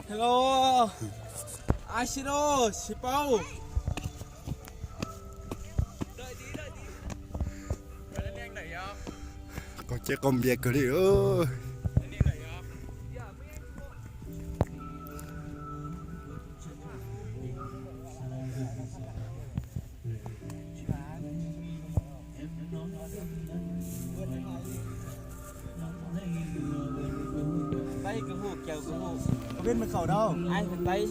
Hello. Ashiro, Sipao. Có chơi công việc rồi đi ơi. Tay cái hộp kéo cái hộp. Có biết mật khẩu đâu? Ai phần tay.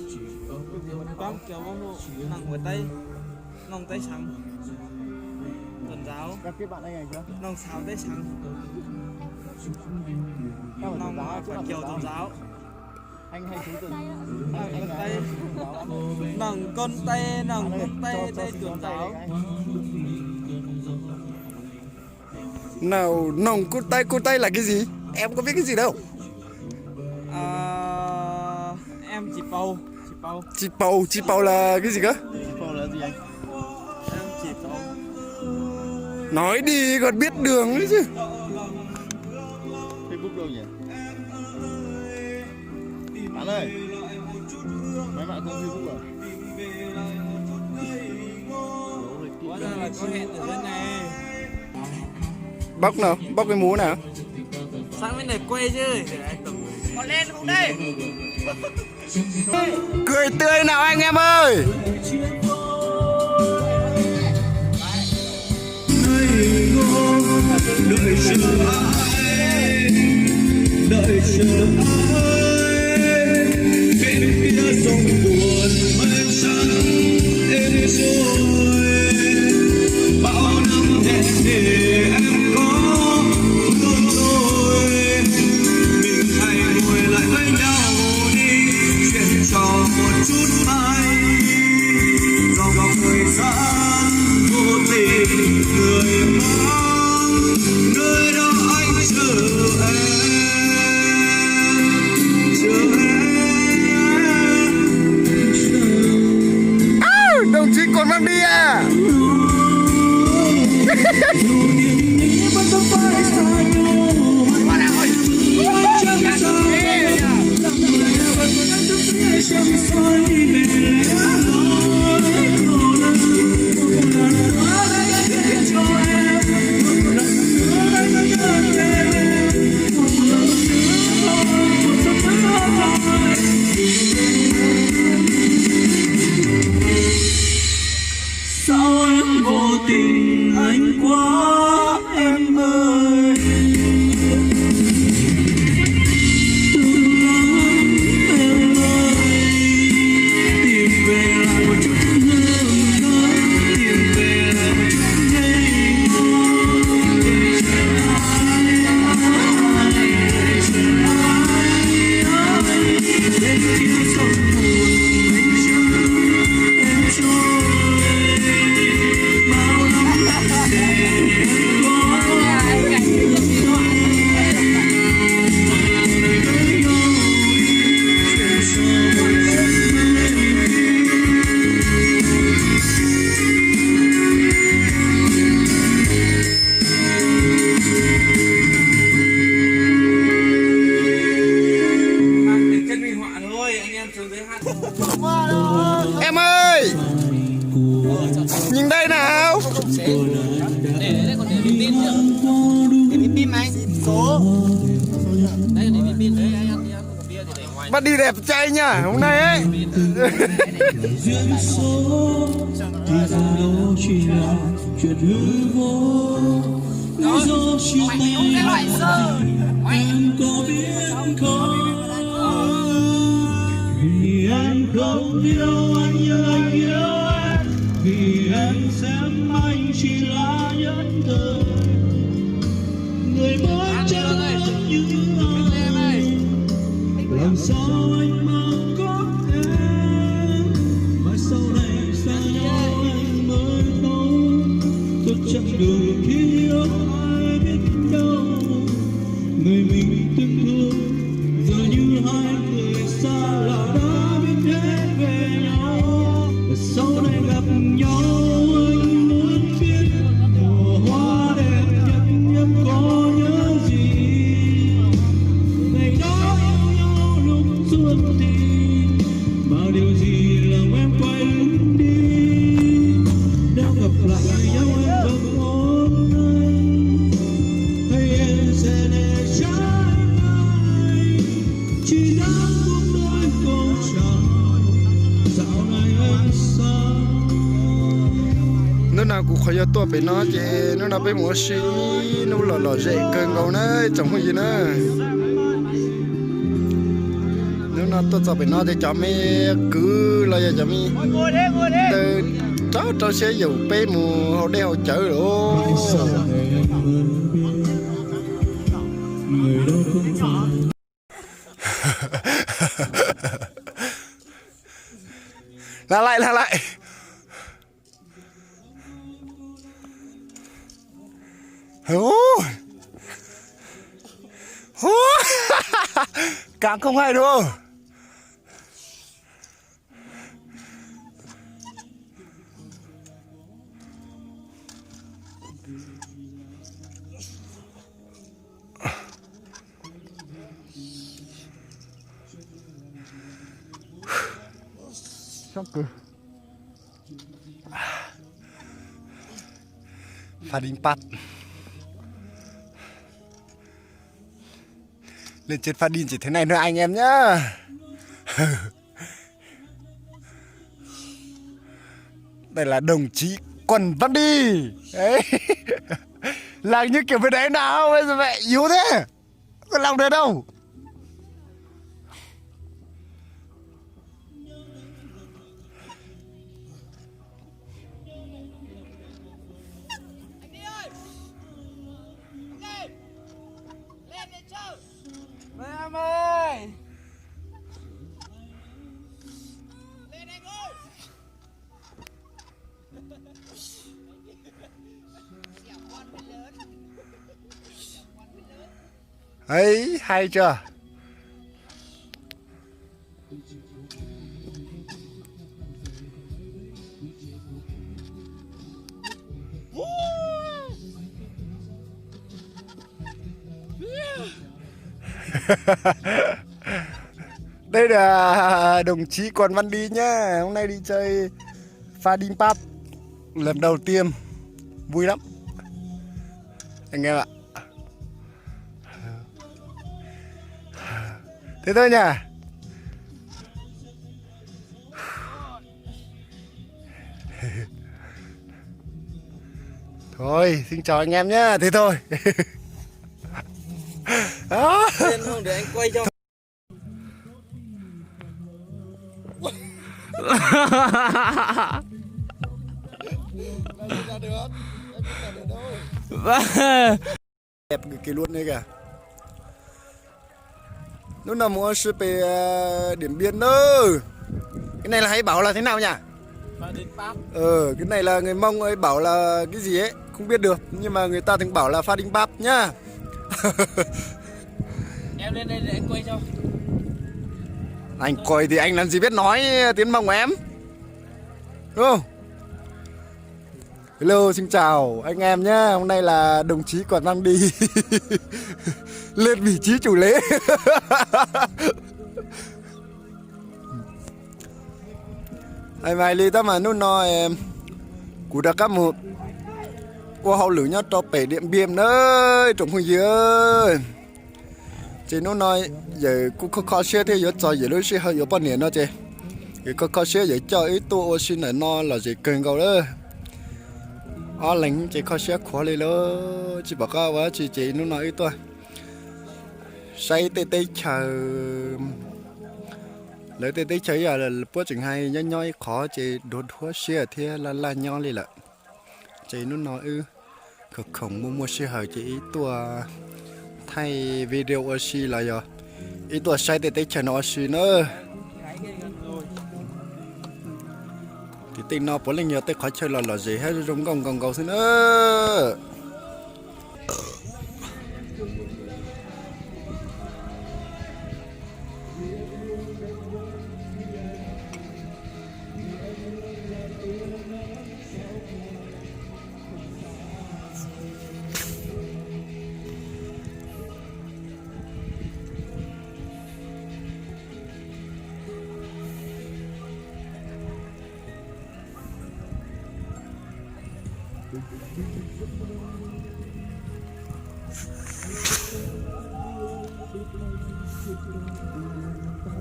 Con kéo vào hộp. Nòng vào tay. Nòng tay sẵn. Tuần giáo. Gặp kết bạn anh này chưa? Nòng sáo tay sẵn. Đâu Nòng giáo, phải kéo tuần giáo. anh hay chú tuần. Nòng con tay. Nòng con tay. Nòng con tay. Tay tuần giáo. Nào nòng cô tay là cái gì? Em có biết cái gì đâu. Em chỉ bầu. Chị Pau là cái gì cơ? Phô là gì anh? Em chỉ bầu. Nói đi còn biết đường đấy chứ. Facebook đâu nhỉ? Bạn ơi, mấy bạn không Facebook à? Hóa ra là có hẹn ở trên này. Bóc nào, bóc cái mũ nào. Sáng bên này quay chứ. Để anh tổng. Còn lên không đây? Cười tươi nào anh em ơi. Đợi chờ ai, đợi chờ ai, bên kia sông buồn mây trắng êm trôi, bao năm hẹn để em có luôn thôi, mình hãy ngồi lại với nhau đi, chuyện trò một chút hay, dòng thời gian vô tình người mang nơi đó anh chờ em. Đồng chí còn mang đi à? Sao em vô tình anh quá em ơi, từng lắm em ơi, tìm về lại một chút hương thơm, tìm về lại một chút ngây ngô, để chờ ai, để chờ ai, bên kia sông buồn mây trắng em trôi. Em ơi, nhìn đây nào. Để còn để pin nữa. Để pin anh. Số. Đây để pin đấy anh ăn bia thì để ngoài. Bắt đi đẹp trai nhá hôm nay ấy. Duyên số thì rằng đó chỉ là chuyện hư vô. Lý do chia tay em có biết không? Vì em không yêu anh như anh yêu em, vì em xem anh chỉ là nhân thời, người mới chẳng như ai. Làm sao anh mà có em, mà sau này xa nhau anh mới thấu, tôi chẳng được khi yêu ai biết đâu, người mình từng thương giờ như hai người xa lạ đã biết hết về nhau, và sau này gặp nhau anh muốn biết mùa hoa đẹp nhất em có nhớ gì. nó nào cũng khỏi tua bị nó chị nó nào bị mua xí nó lò dậy cơn gầu nữa chẳng có gì nữa nếu nó tôi cho bị nó thì cho mấy cứ lo cho mấy từ cháu sẽ dùng bé mù họ đeo chở rồi người đâu không phải là lại càng không hay đâu xong cơ pha đinh pat lên trên pha đinh chỉ thế này nữa anh em nhá đây là đồng chí Quần Văn Đi đấy là như kiểu bên đấy nào bây giờ mẹ yếu thế có lòng được đâu em ơi lên anh ơi ấy hay chưa đây là đồng chí Quần Văn Đi nhá, hôm nay đi chơi pha đinh pap lần đầu tiên vui lắm anh em ạ. Thế thôi nhỉ. Thôi xin chào anh em nhé, thế thôi. Đó. lên không để anh quay cho. Đẹp cái luôn đây kìa. Lúc nào mua sư về Điện Biên đó. Cái này là hay bảo là thế nào nhỉ? Cái này là người Mông ấy bảo là cái gì ấy, không biết được. Nhưng mà người ta thường bảo là pha đinh bắp nhá. Em lên đây để anh quay cho. Anh quay thì anh làm gì biết nói tiếng Mông của em. Đúng không? Hello, xin chào anh em nhé. Hôm nay là đồng chí Quần Văn Đi lên vị trí chủ lễ. Ai mai đi ta mà nó nói cụ đã cắm một qua hậu lửa nhá cho bể Điện Biên đấy trồng hồi dưới. Chị nó nói giờ cũng khó xe thế giờ cho giờ nó sẽ hơi bao nhiêu nó chị. Thì khó xe giờ cho ít tôi xin là nó là gì cần cầu đó. Lạnh chị khó xe khó lên đó chị bảo cao quá chị nó nói ít thôi. Say tê tê chờ lấy tê tê chơi là bữa chừng hay nhoi khó chị đốt hoa xe thế là nhau lên lại chị nó nói cực khổng mua xe hở chị tua thay video ở xí là giờ ít tua say tê tê chờ nó xí nữa thì tin nó bốn lần nhiều tới khó chơi là gì hết giống gồng gồng xin nữa.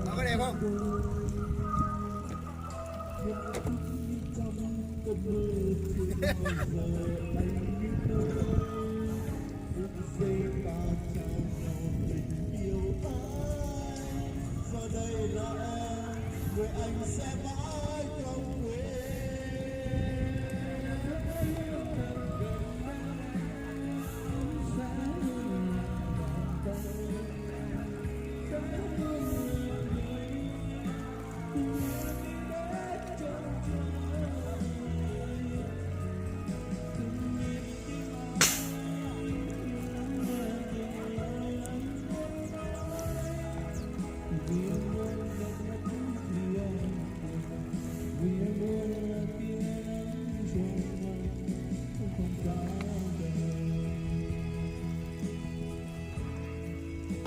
Nó có đẹp không?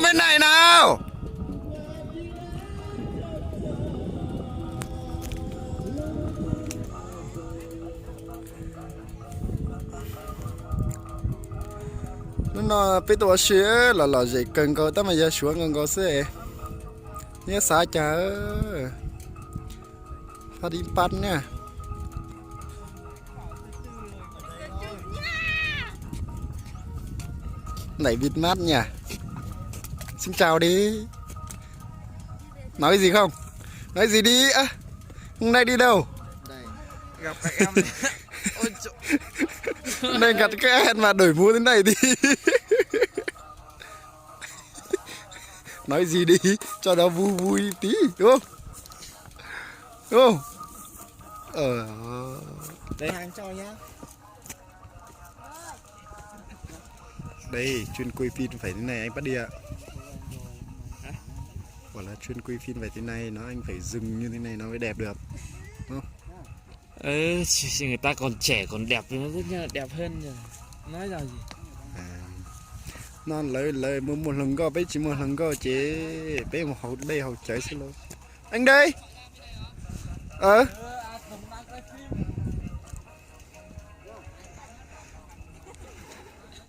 Bên này nào. Nó biết tôi xía là gì cần có tao mà giờ xuống cần có xí nhớ xa chả phải đi bắt nha. Nãy vịt mát nha. Xin chào đi. Nói gì không? Nói gì đi á? Hôm nay đi đâu? Đây, gặp các em này. Ôi trời. Đây gặp các em mà đổi mũ thế này đi. Nói gì đi cho nó vui vui tí đúng không? Đúng không? Đây hàng cho nhá. Đây chuyên quay phim phải thế này anh bắt đi ạ. Quả là chuyên quay phim phải thế này, nó anh phải dừng như thế này nó mới đẹp được. Đúng không? Người ta còn trẻ còn đẹp thì nó rất đẹp hơn rồi. Nói ra gì? Nó lời một lần go bé chỉ một lần go chế bé một hậu đây hậu chạy xin lỗi anh đây